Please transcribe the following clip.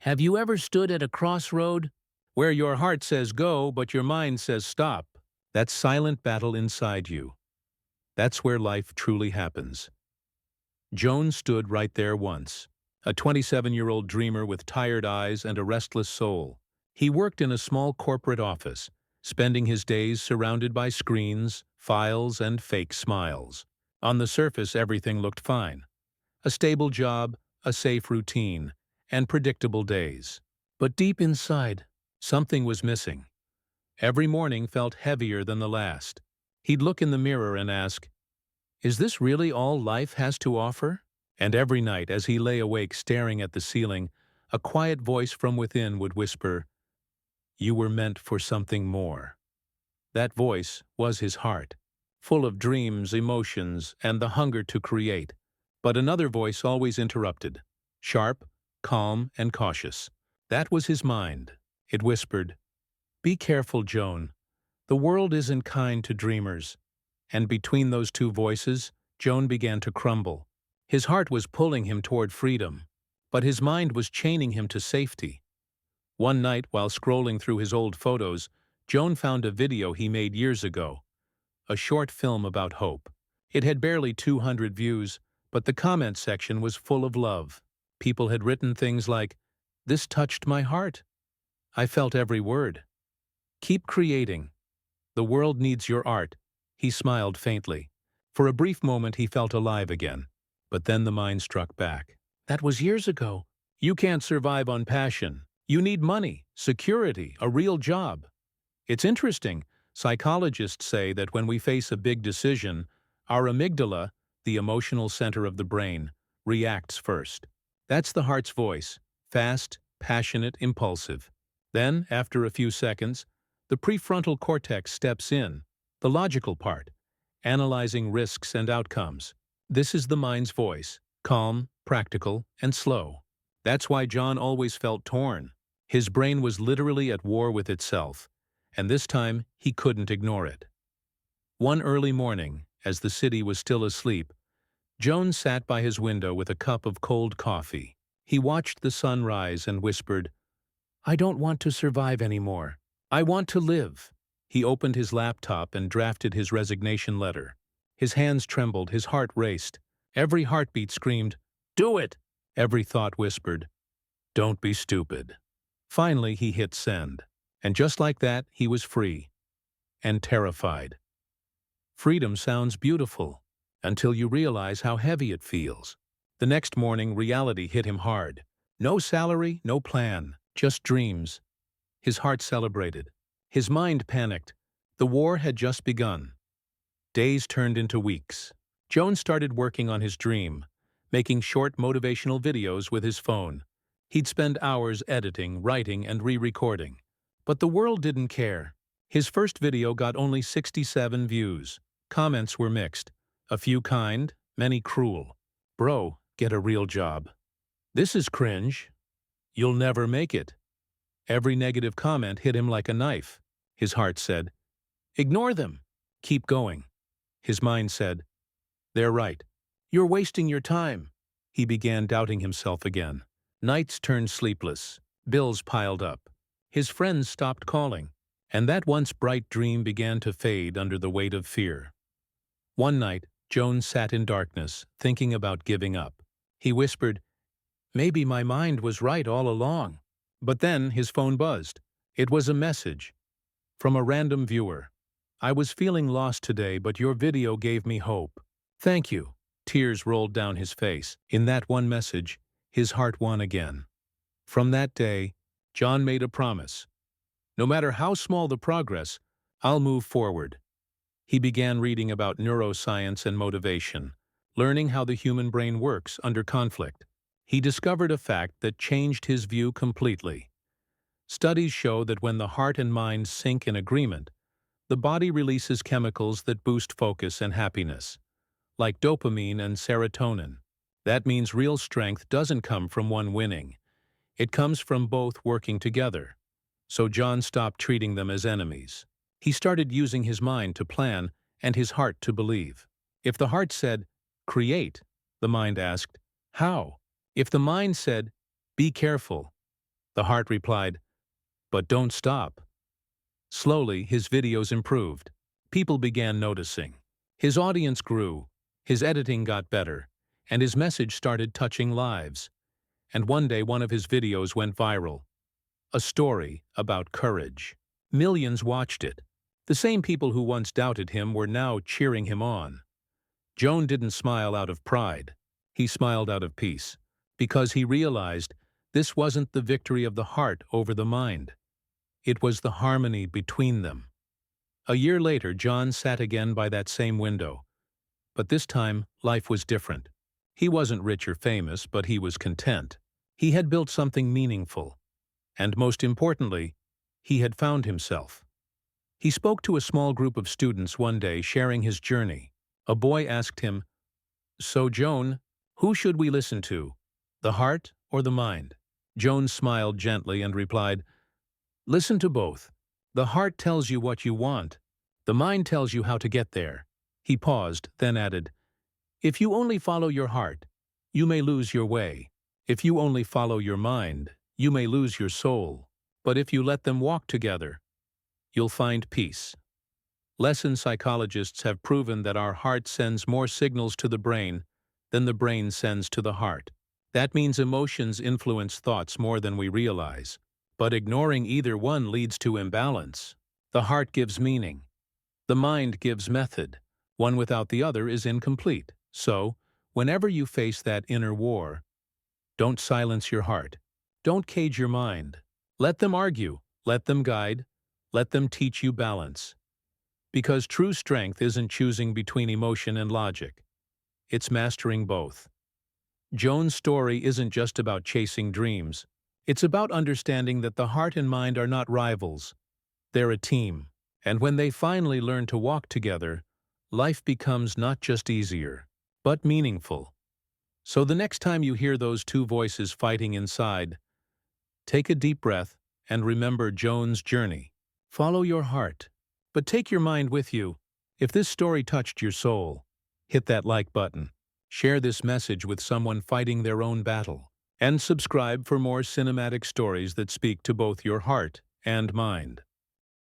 Have you ever stood at a crossroad where your heart says go, but your mind says stop? That silent battle inside you. That's where life truly happens. Jone stood right there once, a 27-year-old dreamer with tired eyes and a restless soul. He worked in a small corporate office, spending his days surrounded by screens, files, and fake smiles. On the surface, everything looked fine. A stable job, a safe routine, and predictable days. But deep inside, something was missing. Every morning felt heavier than the last. He'd look in the mirror and ask, "Is this really all life has to offer?" And every night, as he lay awake staring at the ceiling, a quiet voice from within would whisper, "You were meant for something more." That voice was his heart, full of dreams, emotions, and the hunger to create. But another voice always interrupted, sharp, calm, and cautious. That was his mind. It whispered, "Be careful, Jone. The world isn't kind to dreamers." And between those two voices, Jone began to crumble. His heart was pulling him toward freedom, but his mind was chaining him to safety. One night, while scrolling through his old photos, Jone found a video he made years ago, a short film about hope. It had barely 200 views, but the comment section was full of love. People had written things like, "This touched my heart. I felt every word. Keep creating. The world needs your art." He smiled faintly. For a brief moment he felt alive again. But then the mind struck back. "That was years ago. You can't survive on passion. You need money, security, a real job." It's interesting. Psychologists say that when we face a big decision, our amygdala, the emotional center of the brain, reacts first. That's the heart's voice, fast, passionate, impulsive. Then, after a few seconds, the prefrontal cortex steps in, the logical part, analyzing risks and outcomes. This is the mind's voice, calm, practical, and slow. That's why John always felt torn. His brain was literally at war with itself, and this time he couldn't ignore it. One early morning, as the city was still asleep, Jone sat by his window with a cup of cold coffee. He watched the sun rise and whispered, "I don't want to survive anymore. I want to live." He opened his laptop and drafted his resignation letter. His hands trembled, his heart raced. Every heartbeat screamed, "Do it!" Every thought whispered, "Don't be stupid." Finally, he hit send. And just like that, he was free. And terrified. Freedom sounds beautiful, until you realize how heavy it feels. The next morning, reality hit him hard. No salary, no plan, just dreams. His heart celebrated. His mind panicked. The war had just begun. Days turned into weeks. Jone started working on his dream, making short motivational videos with his phone. He'd spend hours editing, writing, and re-recording. But the world didn't care. His first video got only 67 views. Comments were mixed. A few kind, many cruel. "Bro, get a real job." "This is cringe." "You'll never make it." Every negative comment hit him like a knife. His heart said, "Ignore them. Keep going." His mind said, "They're right. You're wasting your time." He began doubting himself again. Nights turned sleepless. Bills piled up. His friends stopped calling. And that once bright dream began to fade under the weight of fear. One night, Jone sat in darkness, thinking about giving up. He whispered, "Maybe my mind was right all along." But then his phone buzzed. It was a message from a random viewer. "I was feeling lost today, but your video gave me hope. Thank you." Tears rolled down his face. In that one message, his heart won again. From that day, John made a promise. No matter how small the progress, I'll move forward. He began reading about neuroscience and motivation, learning how the human brain works under conflict. He discovered a fact that changed his view completely. Studies show that when the heart and mind sync in agreement, the body releases chemicals that boost focus and happiness, like dopamine and serotonin. That means real strength doesn't come from one winning. It comes from both working together. So John stopped treating them as enemies. He started using his mind to plan and his heart to believe. If the heart said, "Create," the mind asked, "How?" If the mind said, "Be careful," The heart replied, "But don't stop." Slowly, his videos improved. People began noticing. His audience grew, his editing got better, and his message started touching lives. And one day one of his videos went viral. A story about courage. Millions watched it. The same people who once doubted him were now cheering him on. Jone didn't smile out of pride. He smiled out of peace, because he realized this wasn't the victory of the heart over the mind. It was the harmony between them. A year later, John sat again by that same window. But this time, life was different. He wasn't rich or famous, but he was content. He had built something meaningful. And most importantly, he had found himself. He spoke to a small group of students one day, sharing his journey. A boy asked him, "So, Jone, who should we listen to, the heart or the mind?" Jone smiled gently and replied, "Listen to both. The heart tells you what you want. The mind tells you how to get there." He paused, then added, "If you only follow your heart, you may lose your way. If you only follow your mind, you may lose your soul. But if you let them walk together, you'll find peace." Lesson psychologists have proven that our heart sends more signals to the brain than the brain sends to the heart. That means emotions influence thoughts more than we realize. But ignoring either one leads to imbalance. The heart gives meaning. The mind gives method. One without the other is incomplete. So, whenever you face that inner war, don't silence your heart. Don't cage your mind. Let them argue. Let them guide. Let them teach you balance. Because true strength isn't choosing between emotion and logic. It's mastering both. Jone's story isn't just about chasing dreams. It's about understanding that the heart and mind are not rivals. They're a team. And when they finally learn to walk together, life becomes not just easier, but meaningful. So the next time you hear those two voices fighting inside, take a deep breath and remember Jone's journey. Follow your heart, but take your mind with you. If this story touched your soul, hit that like button. Share this message with someone fighting their own battle. And subscribe for more cinematic stories that speak to both your heart and mind.